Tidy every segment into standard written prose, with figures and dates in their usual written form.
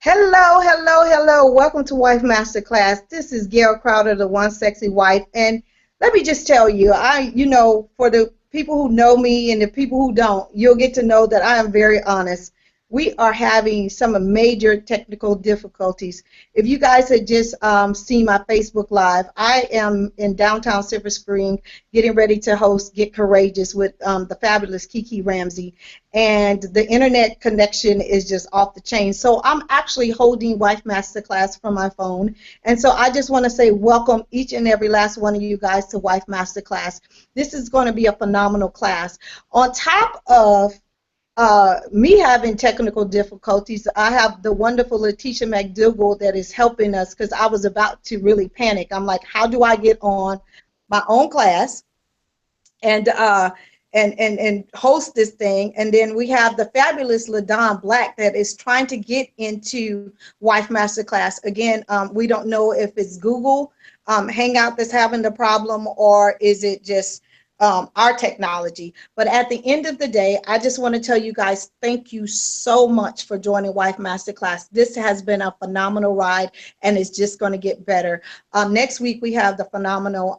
Hello, hello, hello. Welcome to Wife Masterclass. This is Gail Crowder, the one sexy wife. And let me just tell you, for the people who know me and the people who don't, you'll get to know that I am very honest. We are having some major technical difficulties. If you guys had just seen my Facebook Live, I am in downtown Silver Spring getting ready to host Get Courageous with the fabulous Kiki Ramsey, and the internet connection is just off the chain. So I'm actually holding Wife Masterclass from my phone. And so I just want to say welcome each and every last one of you guys to Wife Masterclass. This is going to be a phenomenal class. On top of me having technical difficulties, I have the wonderful Letitia McDougall that is helping us because I was about to really panic. I'm like, how do I get on my own class and host this thing? And then we have the fabulous Ladawn Black that is trying to get into Wife Masterclass. Again, we don't know if it's Google Hangout that's having the problem, or is it just our technology. But at the end of the day, I just want to tell you guys, thank you so much for joining Wife Masterclass. This has been a phenomenal ride, and it's just going to get better. Next week, we have the phenomenal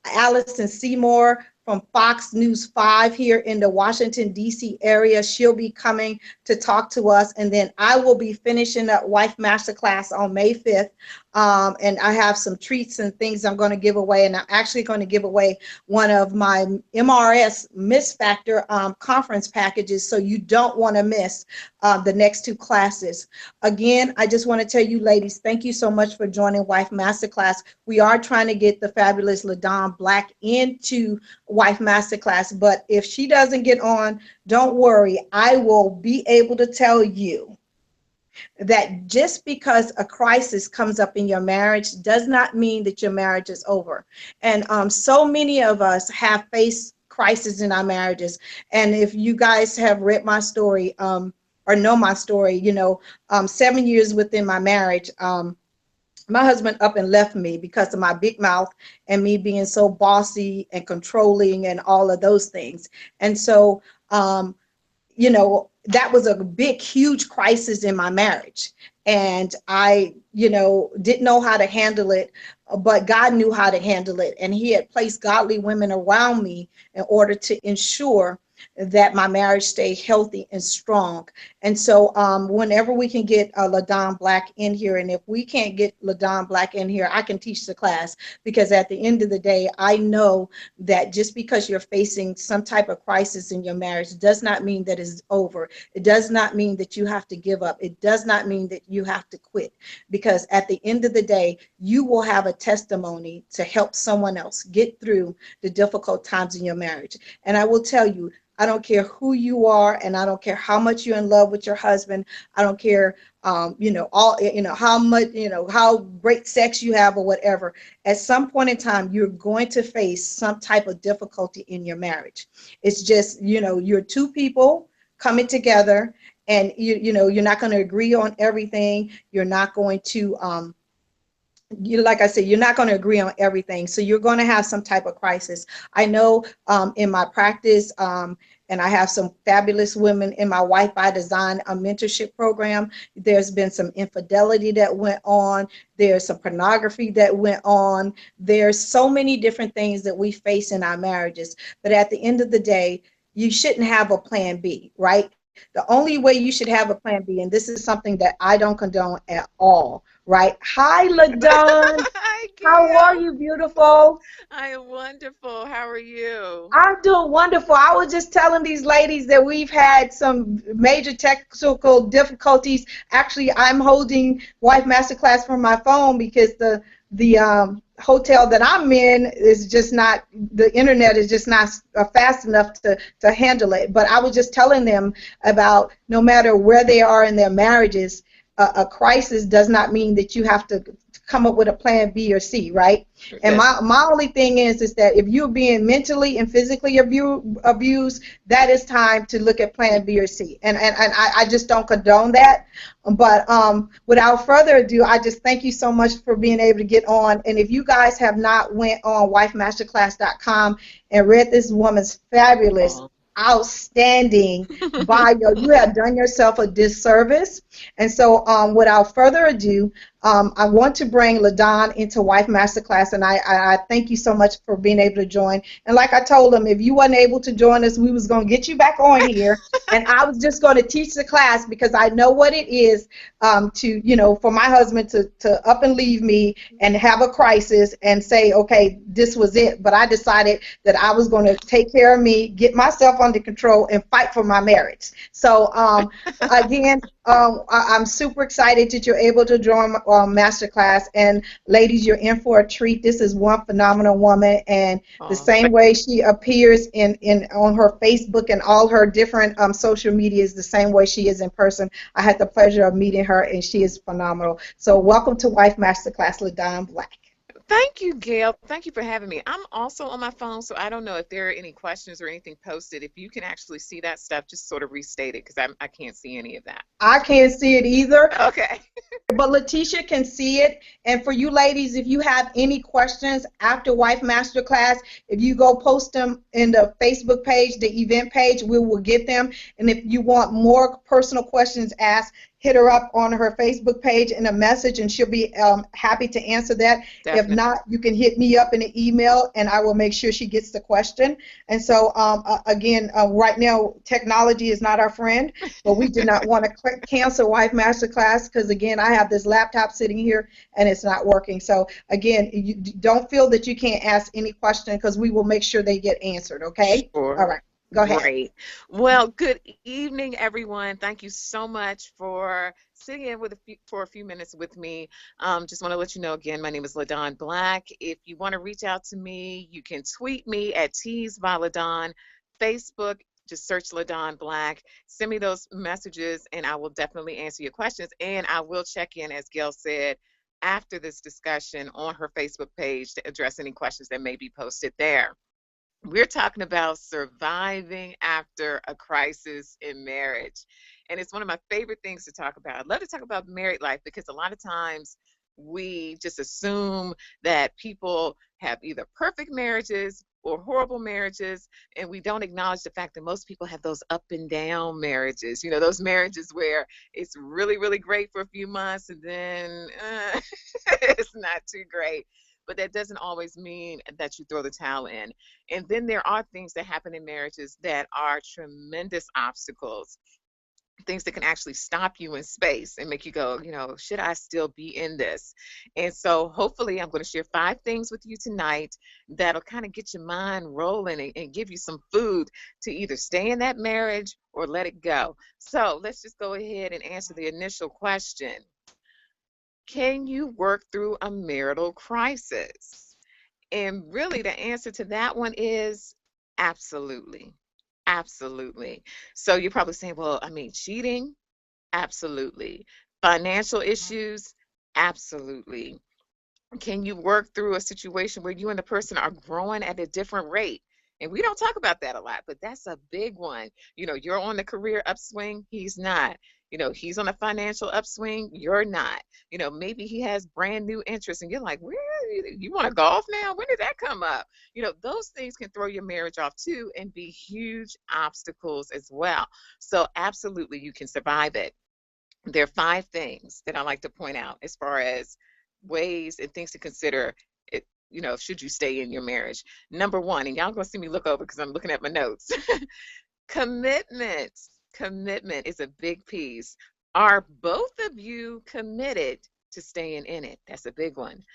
Allison Seymour from Fox News 5 here in the Washington, D.C. area. She'll be coming to talk to us. And then I will be finishing up Wife Masterclass on May 5th. And I have some treats and things I'm going to give away. And I'm actually going to give away one of my MRS Miss Factor conference packages. So you don't want to miss the next two classes. Again, I just want to tell you ladies, thank you so much for joining Wife Masterclass. We are trying to get the fabulous Ladawn Black into Wife Masterclass, but if she doesn't get on, don't worry. I will be able to tell you that just because a crisis comes up in your marriage does not mean that your marriage is over. And so many of us have faced crises in our marriages. And if you guys have read my story or know my story, 7 years within my marriage, my husband up and left me because of my big mouth and me being so bossy and controlling and all of those things. And so, that was a big, huge crisis in my marriage. And I, didn't know how to handle it, but God knew how to handle it. And he had placed godly women around me in order to ensure that my marriage stay healthy and strong. And so whenever we can get Ladawn Black in here, and if we can't get Ladawn Black in here, I can teach the class, because at the end of the day, I know that just because you're facing some type of crisis in your marriage does not mean that it's over. It does not mean that you have to give up. It does not mean that you have to quit, because at the end of the day, you will have a testimony to help someone else get through the difficult times in your marriage. And I will tell you, I don't care who you are, and I don't care how much you're in love with your husband. I don't care, how much, how great sex you have or whatever. At some point in time, you're going to face some type of difficulty in your marriage. It's just, you're two people coming together, and you're not going to agree on everything. You're not going to, like I said, you're not going to agree on everything. So you're going to have some type of crisis. I know in my practice, and I have some fabulous women in my Wife by Design a mentorship program. There's been some infidelity that went on. There's some pornography that went on. There's so many different things that we face in our marriages. But at the end of the day, you shouldn't have a plan B, right? The only way you should have a plan B, and this is something that I don't condone at all, right? Hi, Ladawn. Hi, How are Gail. you, beautiful? I am wonderful. How are you? I'm doing wonderful. I was just telling these ladies that we've had some major technical difficulties. Actually, I'm holding Wife Masterclass from my phone because the hotel that I'm in is just not, the internet is just not fast enough to handle it. But I was just telling them about, no matter where they are in their marriages, a crisis does not mean that you have to come up with a plan B or C, right? And That's my only thing is that if you're being mentally and physically abused, that is time to look at plan B or C. And I just don't condone that. But without further ado, I just thank you so much for being able to get on. And if you guys have not went on wifemasterclass.com and read this woman's fabulous all. outstanding bio. You have done yourself a disservice. And so, without further ado, I want to bring Ladawn into Wife Masterclass, and I thank you so much for being able to join. And like I told them, if you weren't able to join us, we was going to get you back on here, and I was just going to teach the class because I know what it is to, for my husband to up and leave me and have a crisis and say, okay, this was it. But I decided that I was going to take care of me, get myself under control, and fight for my marriage. So again, I'm super excited that you're able to join Masterclass. And ladies, you're in for a treat. This is one phenomenal woman, and the Oh, same way she appears in on her Facebook and all her different social media is the same way she is in person. I had the pleasure of meeting her, and she is phenomenal. So welcome to Wife Masterclass, Ladawn Black. thank you, Gail. Thank you for having me. I'm also on my phone, so I don't know if there are any questions or anything posted. If you can actually see that stuff, just sort of restate it because I can't see any of that. I can't see it either, Okay. but Letitia can see it. And for you ladies, if you have any questions after Wife Masterclass, if you go post them in the Facebook page, the event page, we will get them. And if you want more personal questions asked, hit her up on her Facebook page in a message, and she'll be happy to answer that. If Definitely. not, you can hit me up in an email, and I will make sure she gets the question. And so, again, right now, technology is not our friend, but we did not want to cancel Wife Masterclass because, again, I have this laptop sitting here and it's not working. So, again, you don't feel that you can't ask any question because we will make sure they get answered, okay? All Sure. right, go ahead. Great. Well, good evening, everyone. Thank you so much for sitting in for a few minutes with me. Just want to let you know again, my name is Ladawn Black. If you want to reach out to me, you can tweet me at Tease by Ladawn. Facebook, just search Ladawn Black. Send me those messages, and I will definitely answer your questions. And I will check in, as Gail said, after this discussion on her Facebook page to address any questions that may be posted there. We're talking about surviving after a crisis in marriage. And it's one of my favorite things to talk about. I love to talk about married life because a lot of times we just assume that people have either perfect marriages or horrible marriages, and we don't acknowledge the fact that most people have those up and down marriages. Those marriages where it's really, really great for a few months and then it's not too great. But that doesn't always mean that you throw the towel in. And then there are things that happen in marriages that are tremendous obstacles, things that can actually stop you in space and make you go, should I still be in this? And so hopefully I'm going to share 5 things with you tonight that'll kind of get your mind rolling and give you some food to either stay in that marriage or let it go. So let's just go ahead and answer the initial question. Can you work through a marital crisis? And really, the answer to that one is absolutely. Absolutely. So you're probably saying, well, I mean, cheating? Absolutely. Financial issues? Absolutely. Can you work through a situation where you and the person are growing at a different rate? And we don't talk about that a lot, but that's a big one. You're on the career upswing, he's not. He's on a financial upswing, you're not. Maybe he has brand new interests and you're like, where you want to golf now? When did that come up? Those things can throw your marriage off too and be huge obstacles as well. So absolutely you can survive it. There are 5 things that I like to point out as far as ways and things to consider it, should you stay in your marriage. Number one, and y'all gonna see me look over because I'm looking at my notes. Commitment. Commitment is a big piece. Are both of you committed to staying in it? That's a big one.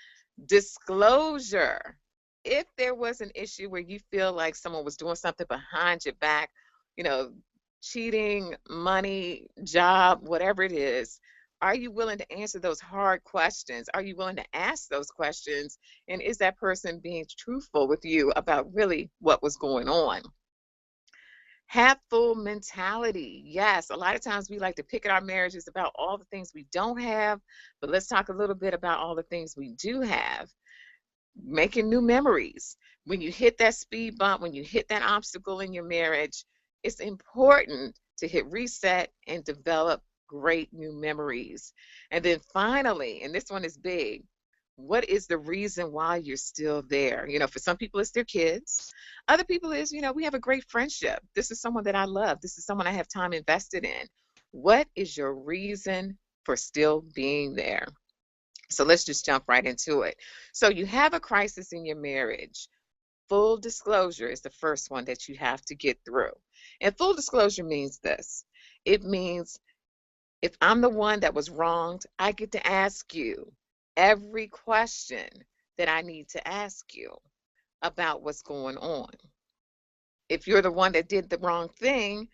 Disclosure. If there was an issue where you feel like someone was doing something behind your back, you know, cheating, money, job, whatever it is, are you willing to answer those hard questions? Are you willing to ask those questions? And is that person being truthful with you about really what was going on? Have full mentality. Yes, a lot of times we like to pick at our marriages about all the things we don't have, but let's talk a little bit about all the things we do have. Making new memories. When you hit that speed bump, when you hit that obstacle in your marriage, it's important to hit reset and develop great new memories. And then finally, and this one is big, What is the reason why you're still there? For some people, it's their kids. Other people is, we have a great friendship. This is someone that I love. This is someone I have time invested in. What is your reason for still being there? So let's just jump right into it. So you have a crisis in your marriage. Full disclosure is the first one that you have to get through. And full disclosure means this. It means if I'm the one that was wronged, I get to ask you every question that I need to ask you about what's going on. If you're the one that did the wrong thing,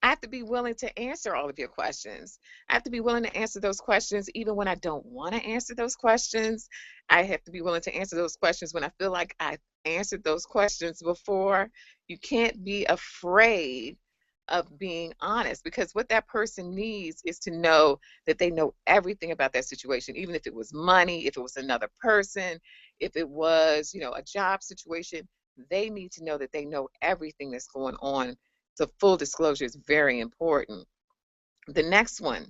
I have to be willing to answer all of your questions. I have to be willing to answer those questions even when I don't want to answer those questions. I have to be willing to answer those questions when I feel like I've answered those questions before. You can't be afraid of being honest, because what that person needs is to know that they know everything about that situation, even if it was money, if it was another person, if it was, a job situation. They need to know that they know everything that's going on. So full disclosure is very important. The next one,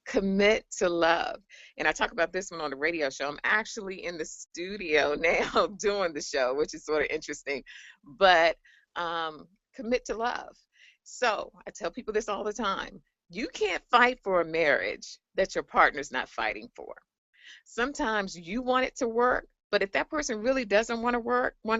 commit to love. And I talk about this one on the radio show. I'm actually in the studio now doing the show, which is sort of interesting. But commit to love. So I tell people this all the time. You can't fight for a marriage that your partner's not fighting for. Sometimes you want it to work, but if that person really doesn't want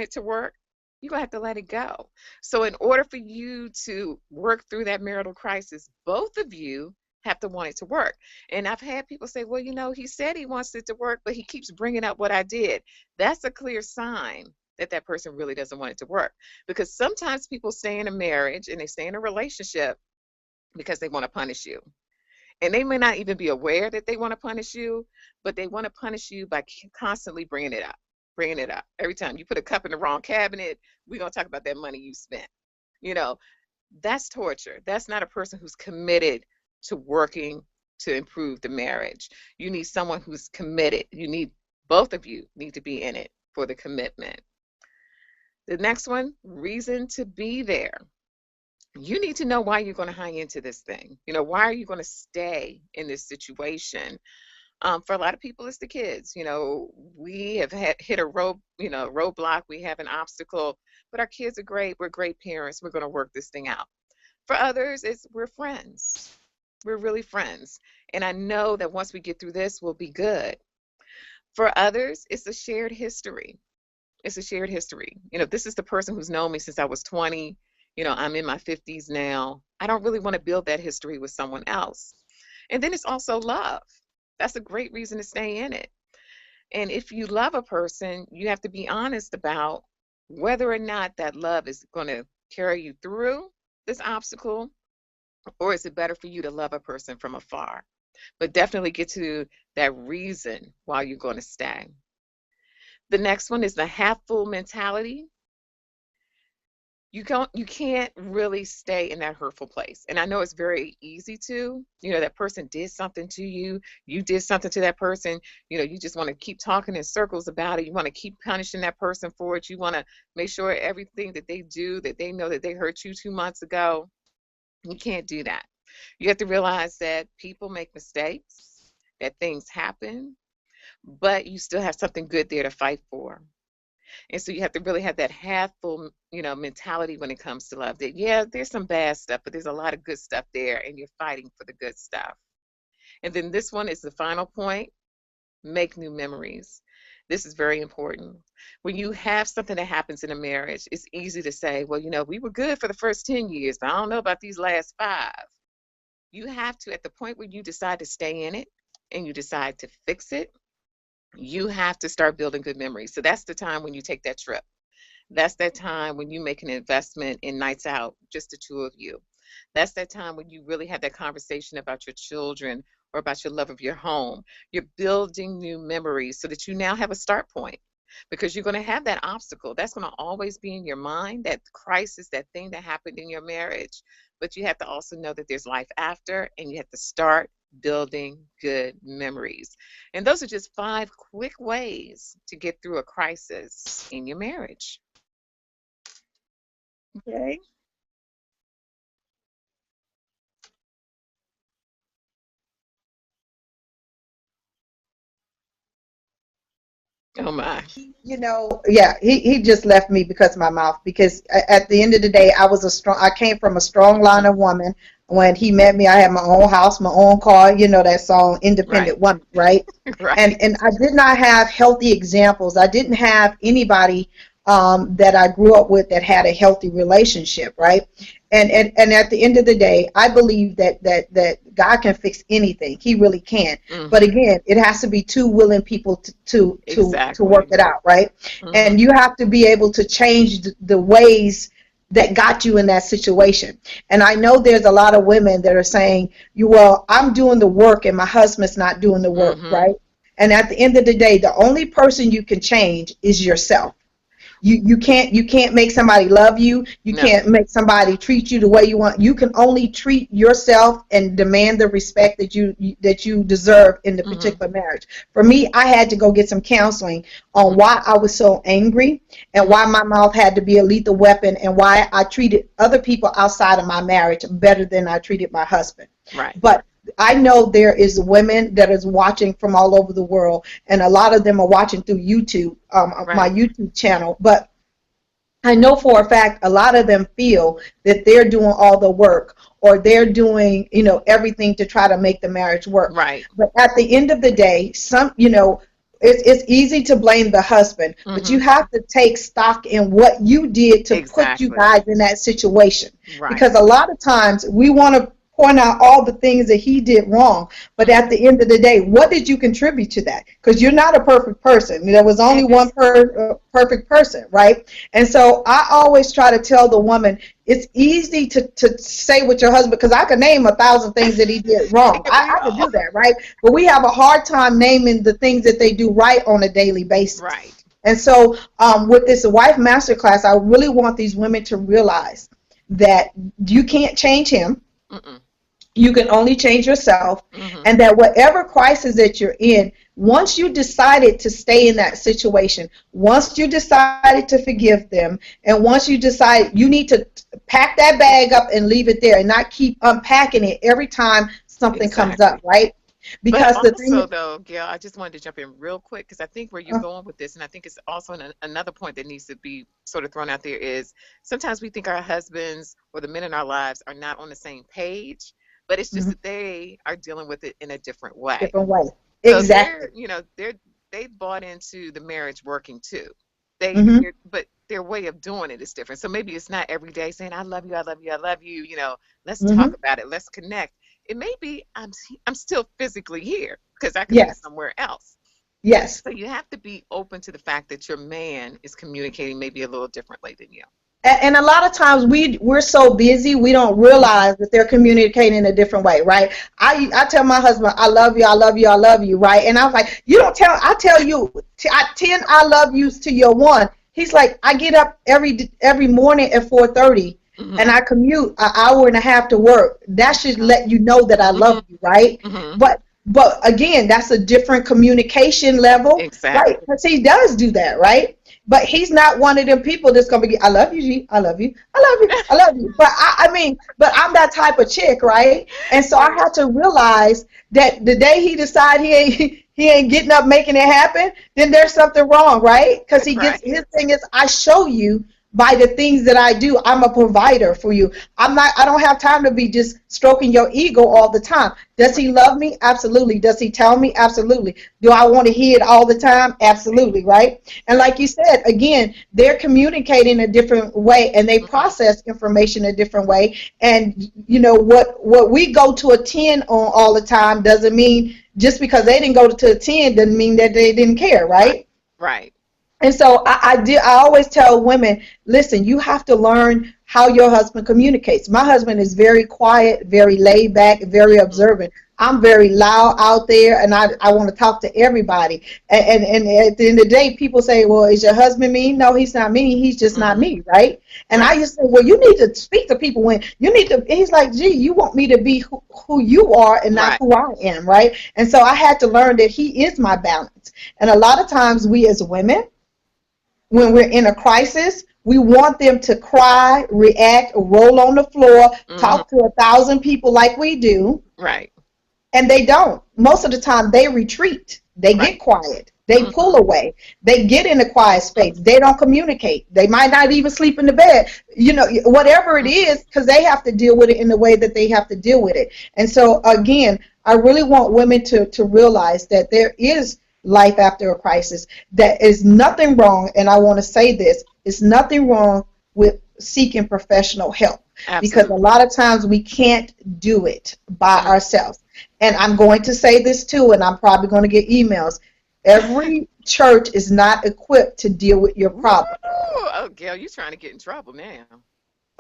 it to work, you're going to have to let it go. So, in order for you to work through that marital crisis, both of you have to want it to work. And I've had people say, well, he said he wants it to work, but he keeps bringing up what I did. That's a clear sign that that person really doesn't want it to work. Because sometimes people stay in a marriage and they stay in a relationship because they want to punish you. And they may not even be aware that they want to punish you, but they want to punish you by constantly bringing it up. Every time you put a cup in the wrong cabinet, we're going to talk about that money you spent. You know, that's torture. That's not a person who's committed to working to improve the marriage. You need someone who's committed. Both of you need to be in it for the commitment. The next one, reason to be there. You need to know why you're going to hang into this thing. Why are you going to stay in this situation? For a lot of people, it's the kids. We have hit a roadblock. We have an obstacle, but our kids are great. We're great parents. We're going to work this thing out. For others, we're friends. We're really friends. And I know that once we get through this, we'll be good. For others, it's a shared history. It's a shared history. This is the person who's known me since I was 20. I'm in my 50s now. I don't really want to build that history with someone else. And then it's also love. That's a great reason to stay in it. And if you love a person, you have to be honest about whether or not that love is going to carry you through this obstacle, or is it better for you to love a person from afar? But definitely get to that reason why you're going to stay. The next one is the half full mentality. You can't really stay in that hurtful place. And I know it's very easy to, that person did something to you, you did something to that person, you just want to keep talking in circles about it. You want to keep punishing that person for it. You want to make sure everything that they do, that they know that they hurt you 2 months ago. You can't do that. You have to realize that people make mistakes, that things happen, but you still have something good there to fight for. And so you have to really have that half full, mentality when it comes to love. That, yeah, there's some bad stuff, but there's a lot of good stuff there, and you're fighting for the good stuff. And then this one is the final point, make new memories. This is very important. When you have something that happens in a marriage, it's easy to say, well, we were good for the first 10 years, but I don't know about these last 5. You have to, at the point where you decide to stay in it and you decide to fix it, you have to start building good memories. So that's the time when you take that trip. That's that time when you make an investment in nights out, just the two of you. That's that time when you really have that conversation about your children or about your love of your home. You're building new memories so that you now have a start point, because you're going to have that obstacle. That's going to always be in your mind, that crisis, that thing that happened in your marriage. But you have to also know that there's life after, and you have to start building good memories. And those are just 5 quick ways to get through a crisis in your marriage. Okay. Oh my. Yeah, he just left me because of my mouth. Because at the end of the day, I came from a strong line Hmm. of woman. When he met me, I had my own house, my own car. You know that song, Right. Independent Woman, right? Right. And I did not have healthy examples. I didn't have anybody that I grew up with that had a healthy relationship, right? And at the end of the day, I believe that God can fix anything. He really can. But Hmm. again, it has to be two willing people to work Exactly. it out, right? Hmm. And you have to be able to change the ways that got you in that situation. And I know there's a lot of women that are saying, well, I'm doing the work and my husband's not doing the work, Hmm. right? And at the end of the day, the only person you can change is yourself. You can't make somebody love you. You No. can't make somebody treat you the way you want. You can only treat yourself and demand the respect that you deserve in the Hmm. particular marriage. For me, I had to go get some counseling on Hmm. why I was so angry and Hmm. why my mouth had to be a lethal weapon and why I treated other people outside of my marriage better than I treated my husband. Right. But I know there is women that is watching from all over the world, and a lot of them are watching through YouTube, my Right. YouTube channel. But I know for a fact a lot of them feel that they're doing all the work or they're doing, everything to try to make the marriage work. Right. But at the end of the day, it's easy to blame the husband, but you Hmm. have to take stock in what you did to put you Exactly. guys in that situation. Right. Because a lot of times we want to point out all the things that he did wrong, but Hmm. at the end of the day, what did you contribute to that? Because you're not a perfect person. There was only one Amen. perfect person, right? And so I always try to tell the woman, it's easy to say with your husband, because I could name 1,000 things that he did wrong. Can't we I could all? do that, right? But we have a hard time naming the things that they do right on a daily basis. Right. And so with this wife masterclass, I really want these women to realize that you can't change him. Mm-mm. You can only change yourself, Hmm. and that whatever crisis that you're in, once you decided to stay in that situation, once you decided to forgive them, and once you decide you need to pack that bag up and leave it there and not keep unpacking it every time something comes up, Exactly. right? But Because the thing also, though, Gail, I just wanted to jump in real quick because I think where you're uh, going with this, and I think it's also another point that needs to be sort of thrown out there is sometimes we think our husbands or the men in our lives are not on the same page, but it's just mhm, that they are dealing with it in a different way. different way. So Exactly. they've bought into the marriage working too. Hmm. But their way of doing it is different. So maybe it's not every day saying I love you, I love you, I love you. Let's talk Hmm. about it, let's connect. It may be I'm still physically here because I could be Yes. somewhere else. Yes. So you have to be open to the fact that your man is communicating maybe a little differently than you. And a lot of times we're so busy we don't Hmm. realize that they're communicating in a different way, right? I tell my husband, I love you, I love you, I love you, right? And I was like, you don't tell. I tell you 10 I love yous to your one. He's like, I get up every morning at 4:30 and Hmm. I commute an hour and a half to work. That should Yeah. let you know that I Hmm. love you, right? Hmm. But again, that's a different communication level, right? Exactly. Because he does do that, right? But he's not one of them people that's gonna be, I love you, G, I love you, I love you, I love you. But but I'm that type of chick, right? And so I Right. had to realize that the day he decide he ain't getting up making it happen, then there's something wrong, right? Because Right. his thing is, I show you by the things that I do. I'm a provider for you. I don't have time to be just stroking your ego all the time. Does he Right. love me? Absolutely. Does he tell me? Absolutely. Do I want to hear it all the time? Absolutely, right? And Right. like you said, again, they're communicating a different way and they Hmm. process information a different way. And what we go to a 10 on all the time doesn't mean, just because they didn't go to a 10 doesn't mean that they didn't care, Right. right? Right. And so I always tell women, listen, you have to learn how your husband communicates. My husband is very quiet, very laid back, very Hmm. observant. I'm very loud out there, and I want to talk to everybody. And at the end of the day, people say, well, is your husband mean? No, he's not mean. He's just not Hmm. me, right? And I Right. just say, well, you need to speak to people when you need to. He's like, gee, you want me to be who you are and not Right. who I am, right? And so I had to learn that he is my balance. And a lot of times we as women, when we're in a crisis, we want them to cry, react, roll on the floor, Hmm. talk to 1,000 people like we do, Right. and they don't. Most of the time, they retreat. They Right. get quiet. They pull away. They get in a quiet space. They don't communicate. They might not even sleep in the bed. You know, whatever it is, because they have to deal with it in the way that they have to deal with it. And so, again, I really want women to realize that there is life after a crisis. That is nothing wrong, and I want to say this, it's nothing wrong with seeking professional help. Because a Absolutely. lot of times we can't do it by ourselves. And I'm going to say this too, and I'm probably going to get emails. Every church is not equipped to deal with your Woo! problem. Oh, Gail, you trying to get in trouble now.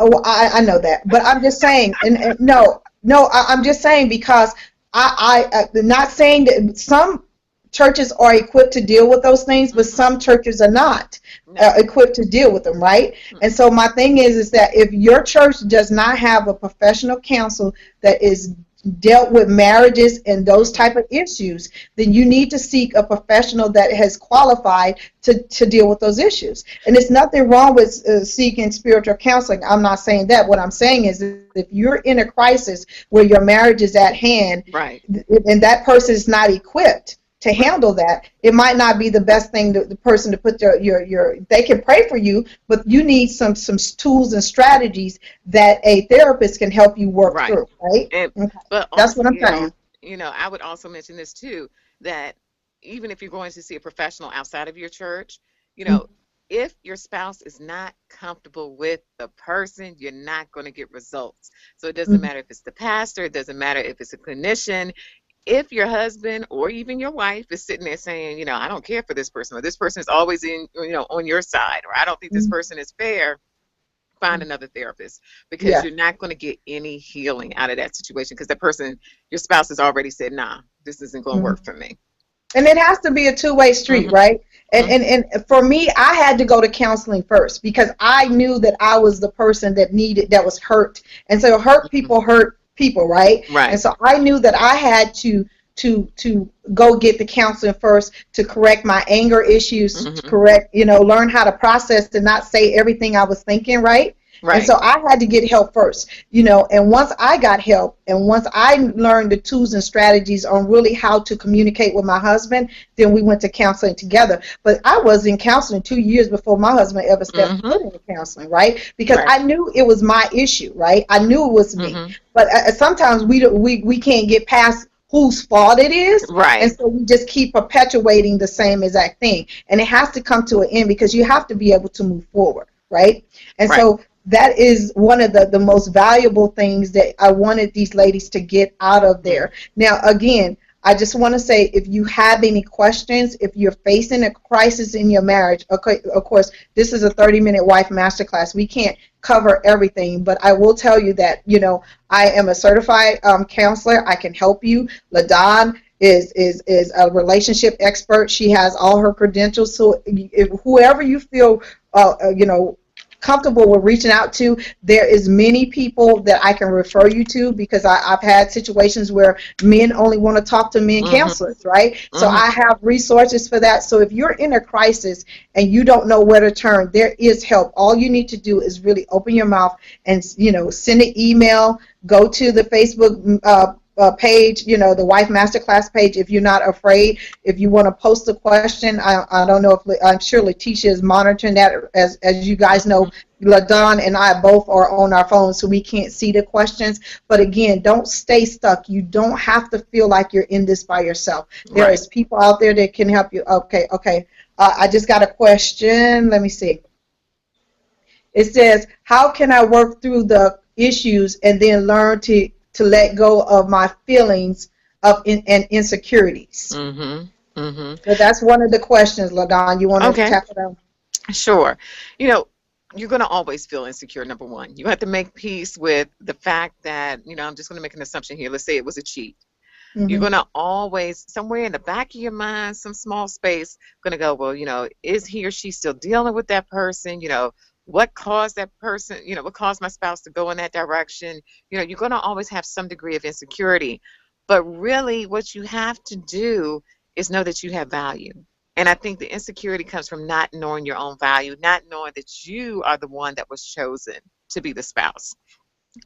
Oh, I know that, but I'm just saying, and no, no, I'm just saying because not saying that some churches are equipped to deal with those things, but some churches are not No. equipped to deal with them, right? And Mm-mm. so my thing is that if your church does not have a professional counsel that is dealt with marriages and those Mm-hmm. type of issues, then you need to seek a professional that has qualified to deal with those issues. And there's nothing wrong with seeking spiritual counseling. I'm not saying that. What I'm saying is if you're in a crisis where your marriage is at hand Right. and that person is not equipped to Right. handle that, it might not be the best thing the person to put your they can pray for you, but you need some tools and strategies that a therapist can help you work Right. through, right? And Okay. but That's also, what I'm Gail, saying. I would also mention this too, that even if you're going to see a professional outside of your church, you know, if your spouse is not comfortable with the person, you're not going to get results. So it doesn't Mhm. matter if it's the pastor, it doesn't matter if it's a clinician. If your husband or even your wife is sitting there saying, I don't care for this person, or this person is always on your side, or I don't think this Mhm. person is fair, find Mhm. another therapist, because Yeah. you're not going to get any healing out of that situation because that person, your spouse, has already said, nah, this isn't going to Mhm. work for me. And it has to be a two-way street, Hmm. right? And, Hmm. and and for me, I had to go to counseling first because I knew that I was the person that was hurt. And so hurt people, right? And Right. so I knew that I had to go get the counseling first to correct my anger issues, to Hmm. correct, learn how to process and not say everything I was thinking, right? And Right. so I had to get help first, and once I got help and once I learned the tools and strategies on really how to communicate with my husband, then we went to counseling together. But I was in counseling 2 years before my husband ever stepped Hmm. foot into counseling, right? Because Right. I knew it was my issue, right? I knew it was me. Hmm. But sometimes we can't get past whose fault it is, and Right. so we just keep perpetuating the same exact thing, and it has to come to an end because you have to be able to move forward, right? And Right. so that is one of the most valuable things that I wanted these ladies to get out of Hmm. there. Now, again, I just want to say if you have any questions, if you're facing a crisis in your marriage, okay, of course, this is a 30-minute wife masterclass. We can't cover everything, but I will tell you that, I am a certified counselor. I can help you. Ladawn is a relationship expert. She has all her credentials. So if whoever you feel, comfortable with reaching out to, there is many people that I can refer you to because I've had situations where men only want to talk to men Hmm. counselors, right? So Hmm. I have resources for that. So if you're in a crisis and you don't know where to turn, there is help. All you need to do is really open your mouth and send an email, go to the Facebook page, the Wife Masterclass page if you're not afraid. If you want to post a question, I don't know if I'm sure Letitia is monitoring that. As you guys know, Hmm. LaDawn and I both are on our phones, so we can't see the questions. But again, don't stay stuck. You don't have to feel like you're in this by yourself. There Right. is people out there that can help you. Okay, okay. I just got a question. Let me see. It says, how can I work through the issues and then learn to let go of my feelings and insecurities? Hmm. Hmm. So that's one of the questions, LaDawn. You want to Okay. tackle that? Sure. You know, you're going to always feel insecure, number one. You have to make peace with the fact that, I'm just going to make an assumption here. Let's say it was a cheat. You're Mm-hmm. going to always, somewhere in the back of your mind, some small space, going to go, well, is he or she still dealing with that person? What caused that person, what caused my spouse to go in that direction? You're going to always have some degree of insecurity. But really, what you have to do is know that you have value. And I think the insecurity comes from not knowing your own value, not knowing that you are the one that was chosen to be the spouse,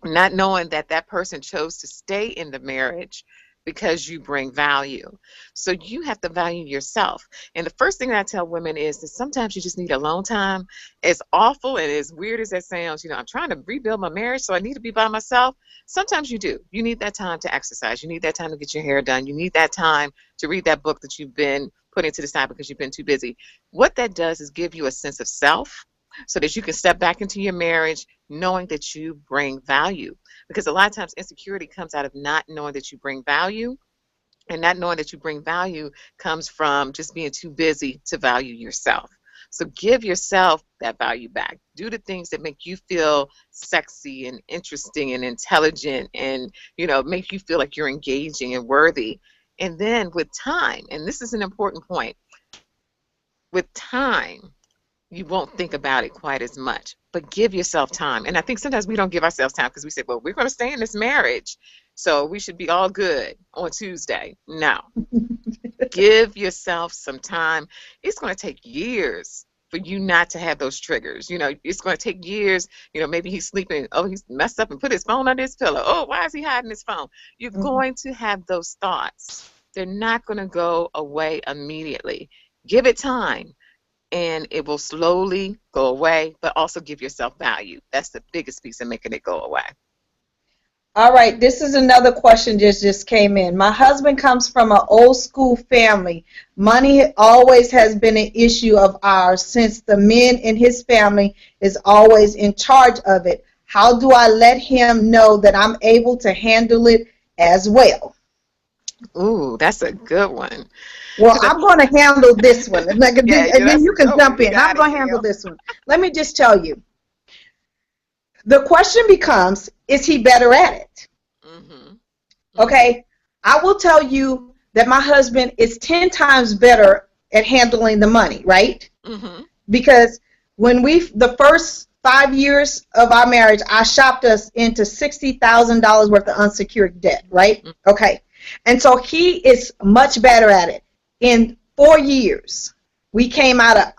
not knowing that that person chose to stay in the marriage because you bring value. So you have to value yourself. And the first thing that I tell women is that sometimes you just need alone time. As awful and as weird as that sounds, I'm trying to rebuild my marriage, so I need to be by myself. Sometimes you do. You need that time to exercise. You need that time to get your hair done. You need that time to read that book that you've been putting to the side because you've been too busy. What that does is give you a sense of self so that you can step back into your marriage knowing that you bring value. Because a lot of times insecurity comes out of not knowing that you bring value. And not knowing that you bring value comes from just being too busy to value yourself. So give yourself that value back. Do the things that make you feel sexy and interesting and intelligent and, make you feel like you're engaging and worthy. And then with time, and this is an important point, with time, you won't think about it quite as much, but give yourself time. And I think sometimes we don't give ourselves time because we say, well, we're going to stay in this marriage, so we should be all good on Tuesday. No. Give yourself some time. It's going to take years for you not to have those triggers. It's going to take years. Maybe he's sleeping. Oh, he's messed up and put his phone under his pillow. Oh, why is he hiding his phone? You're going to have those thoughts. They're not going to go away immediately. Give it time. And it will slowly go away, but also give yourself value. That's the biggest piece of making it go away. All right, this is another question just came in. My husband comes from an old school family. Money always has been an issue of ours since the men in his family is always in charge of it. How do I let him know that I'm able to handle it as well? Ooh, that's a good one. Well, I'm going to handle this one. And then you can jump in. I'm going to handle this one. Let me just tell you. The question becomes, is he better at it? Okay? I will tell you that my husband is 10 times better at handling the money, right? Because when the first 5 years of our marriage, I shopped us into $60,000 worth of unsecured debt, right? Okay. And so he is much better at it. In 4 years, we came out of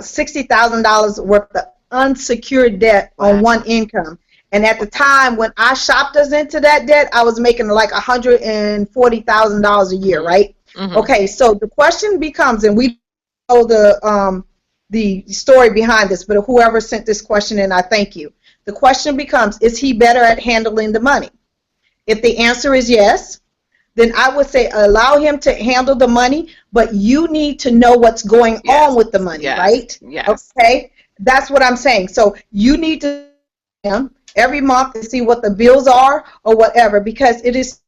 $60,000 worth of unsecured debt on one income. And at the time when I shopped us into that debt, I was making like $140,000 a year, right? Okay, so the question becomes, and we know the story behind this, but whoever sent this question in, I thank you. The question becomes, is he better at handling the money? If the answer is yes, then I would say allow him to handle the money, but you need to know what's going on with the money, right? Yes. Okay, that's what I'm saying. So you need to every month to see what the bills are or whatever, because it is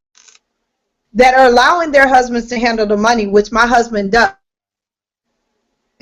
that are allowing their husbands to handle the money, which my husband does.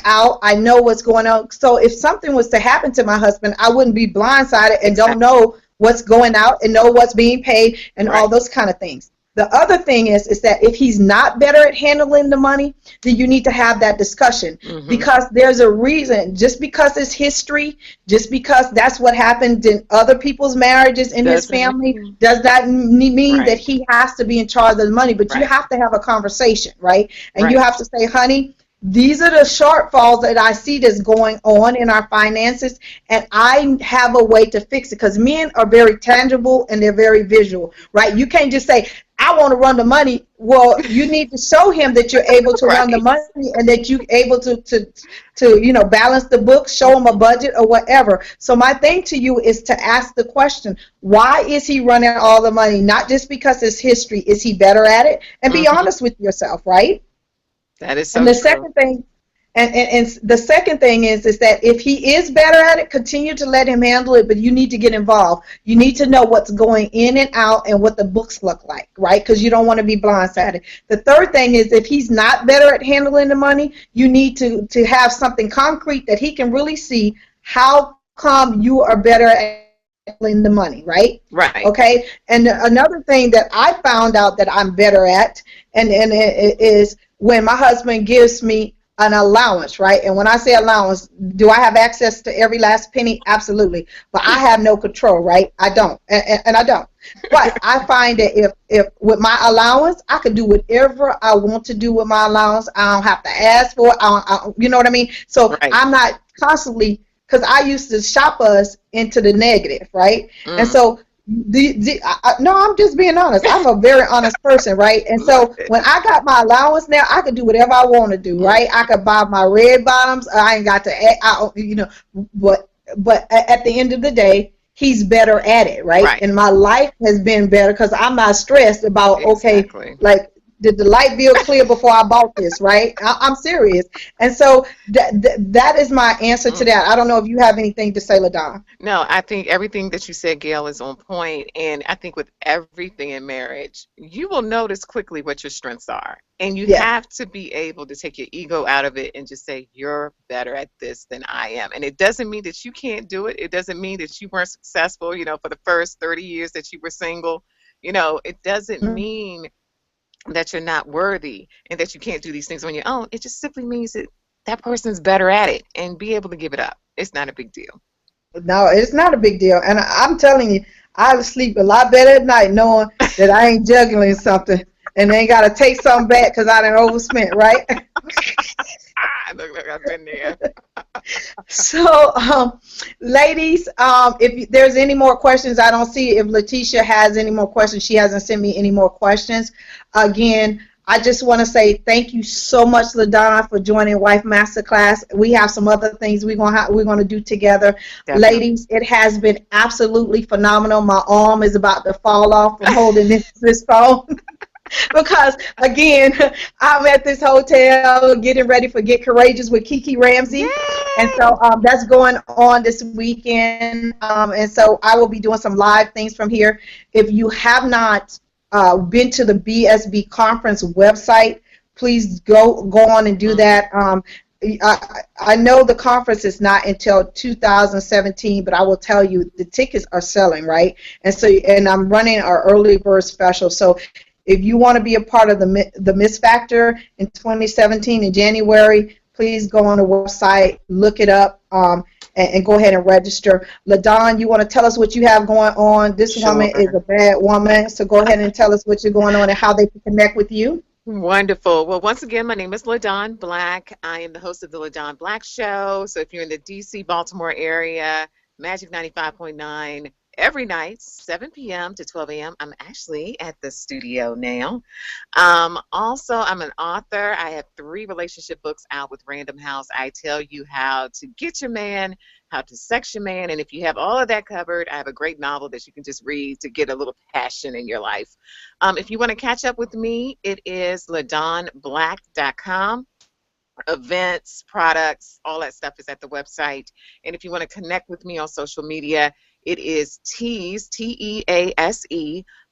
I know what's going on. So if something was to happen to my husband, I wouldn't be blindsided and don't know what's going out and know what's being paid and all those kind of things. The other thing is that if he's not better at handling the money, then you need to have that discussion, because there's a reason. Just because it's history, just because that's what happened in other people's marriages in his family, does that mean that he has to be in charge of the money? But you have to have a conversation, right? And you have to say, honey, these are the shortfalls that I see that's going on in our finances, and I have a way to fix it, because men are very tangible and they're very visual, right? You can't just say, I want to run the money. Well, you need to show him that you're able to run the money and that you're able to balance the books, show him a budget or whatever. So my thing to you is to ask the question, why is he running all the money? Not just because it's history. Is he better at it? And be honest with yourself, right? That is so and the true. second thing, and the second thing is that if he is better at it, continue to let him handle it, but you need to get involved. You need to know what's going in and out and what the books look like, right? Because you don't want to be blindsided. The third thing is, if he's not better at handling the money, you need to have something concrete that he can really see. How come you are better at handling the money, right? Right. Okay. And another thing that I found out that I'm better at, and it is when my husband gives me an allowance, right? And when I say allowance, do I have access to every last penny? Absolutely. But I have no control, right? I don't. And I don't. But I find that if with my allowance, I can do whatever I want to do with my allowance. I don't have to ask for it. You know what I mean? So I'm not constantly, because I used to shop us into the negative, right? And so No, I'm just being honest. I'm a very honest person, right? And Love so it. when I got my allowance now, I can do whatever I want to do, Mm, right? I could buy my red bottoms. I ain't got to, but at the end of the day, he's better at it, right? right. And my life has been better because I'm not stressed about, okay, Exactly. like, did the light bill clear before I bought this, right? I'm serious. And so that is my answer to Mm. that. I don't know if you have anything to say, LaDon. No, I think everything that you said, Gail, is on point. And I think with everything in marriage, you will notice quickly what your strengths are. And you Yes. have to be able to take your ego out of it and just say, you're better at this than I am. And it doesn't mean that you can't do it. It doesn't mean that you weren't successful, for the first 30 years that you were single. It doesn't mean that you're not worthy and that you can't do these things on your own. It just simply means that that person's better at it and be able to give it up. It's not a big deal. No, it's not a big deal. And I'm telling you, I sleep a lot better at night knowing that I ain't juggling something and ain't got to take something back because I done overspent, right? Look, I've been there. So, ladies, if there's any more questions, I don't see if Letitia has any more questions. She hasn't sent me any more questions. Again, I just want to say thank you so much, LaDonna, for joining Wife Masterclass. We have some other things we're gonna do together. Definitely. Ladies, it has been absolutely phenomenal. My arm is about to fall off from holding this phone. Because again, I'm at this hotel getting ready for Get Courageous with Kiki Ramsey, and Yay! so that's going on this weekend. And so I will be doing some live things from here. If you have not been to the BSB conference website, please go on and do Mhm. that. I know the conference is not until 2017, but I will tell you the tickets are selling, right? And I'm running our early bird special. So if you want to be a part of the Miss Factor in 2017 in January, please go on the website, look it up, and go ahead and register. LaDon, you want to tell us what you have going on? This woman is Sure. a bad woman, so go ahead and tell us what you're going on and how they can connect with you. Wonderful. Well, once again, my name is Ladawn Black. I am the host of the Ladawn Black Show. So if you're in the DC, Baltimore area, Magic 95.9 every night, 7 p.m. to 12 a.m. I'm actually at the studio now. Also, I'm an author. I have 3 relationship books out with Random House. I tell you how to get your man, how to sex your man. And if you have all of that covered, I have a great novel that you can just read to get a little passion in your life. If you want to catch up with me, it is ladonnblack.com. Events, products, all that stuff is at the website. And if you want to connect with me on social media, it is Tease, Tease,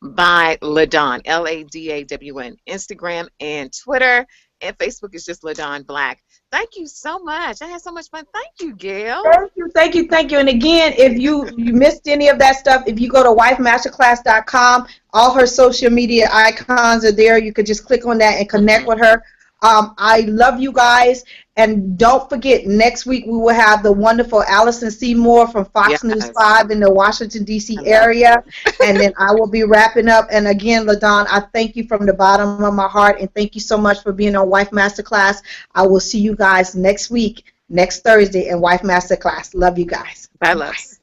by Ladawn, Ladawn, Instagram and Twitter. And Facebook is just Ladawn Black. Thank you so much. I had so much fun. Thank you, Gail. Thank you, thank you, thank you. And again, if you missed any of that stuff, if you go to wifemasterclass.com, all her social media icons are there. You could just click on that and connect Mhm. with her. I love you guys. And don't forget, next week we will have the wonderful Allison Seymour from Fox News Yes, 5 in the Washington, I D.C. love area. And then I will be wrapping up. And again, LaDon, I thank you from the bottom of my heart. And thank you so much for being on Wife Masterclass. I will see you guys next week, next Thursday in Wife Masterclass. Love you guys. Bye, Bye. loves.